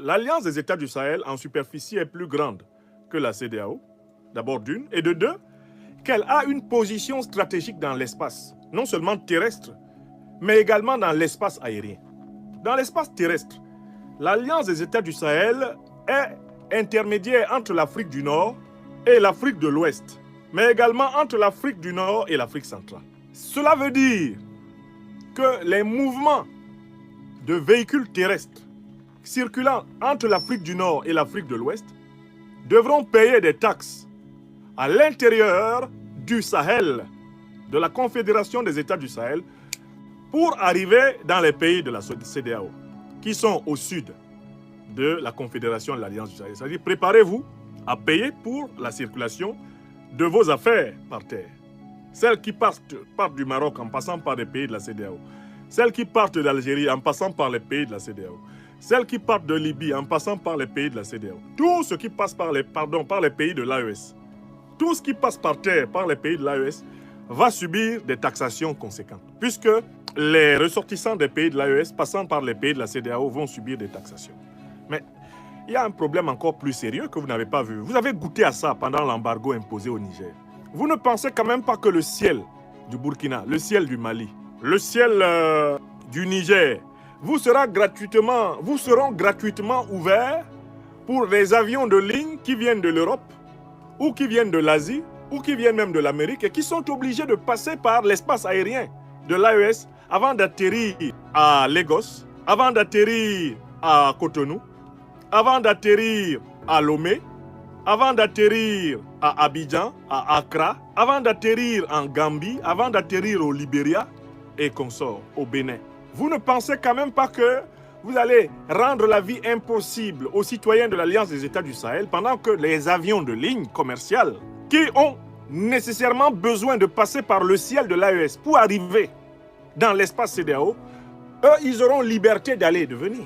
l'Alliance des États du Sahel en superficie est plus grande que la CEDEAO, d'abord d'une, et de deux, qu'elle a une position stratégique dans l'espace, non seulement terrestre, mais également dans l'espace aérien. Dans l'espace terrestre, l'Alliance des États du Sahel est intermédiaire entre l'Afrique du Nord et l'Afrique de l'Ouest, mais également entre l'Afrique du Nord et l'Afrique centrale. Cela veut dire que les mouvements de véhicules terrestres circulant entre l'Afrique du Nord et l'Afrique de l'Ouest devront payer des taxes à l'intérieur du Sahel, de la Confédération des États du Sahel, pour arriver dans les pays de la CEDEAO, qui sont au sud de la Confédération de l'Alliance du Sahel. C'est-à-dire, préparez-vous à payer pour la circulation de vos affaires par terre. Celles qui partent du Maroc en passant par les pays de la CEDEAO, celles qui partent d'Algérie en passant par les pays de la CEDEAO, celles qui partent de Libye en passant par les pays de la CEDEAO, tout ce qui passe par les pays de l'AES, tout ce qui passe par terre par les pays de l'AES va subir des taxations conséquentes, puisque les ressortissants des pays de l'AES passant par les pays de la CEDEAO vont subir des taxations. Mais il y a un problème encore plus sérieux que vous n'avez pas vu. Vous avez goûté à ça pendant l'embargo imposé au Niger. Vous ne pensez quand même pas que le ciel du Burkina, le ciel du Mali, le ciel du Niger vous seront gratuitement ouverts pour les avions de ligne qui viennent de l'Europe ou qui viennent de l'Asie ou qui viennent même de l'Amérique et qui sont obligés de passer par l'espace aérien de l'AES avant d'atterrir à Lagos, avant d'atterrir à Cotonou, avant d'atterrir à Lomé, avant d'atterrir à Abidjan, à Accra, avant d'atterrir en Gambie, avant d'atterrir au Libéria et consorts, au Bénin. Vous ne pensez quand même pas que vous allez rendre la vie impossible aux citoyens de l'Alliance des États du Sahel pendant que les avions de ligne commerciales qui ont nécessairement besoin de passer par le ciel de l'AES pour arriver dans l'espace CEDEAO, eux, ils auront liberté d'aller et de venir.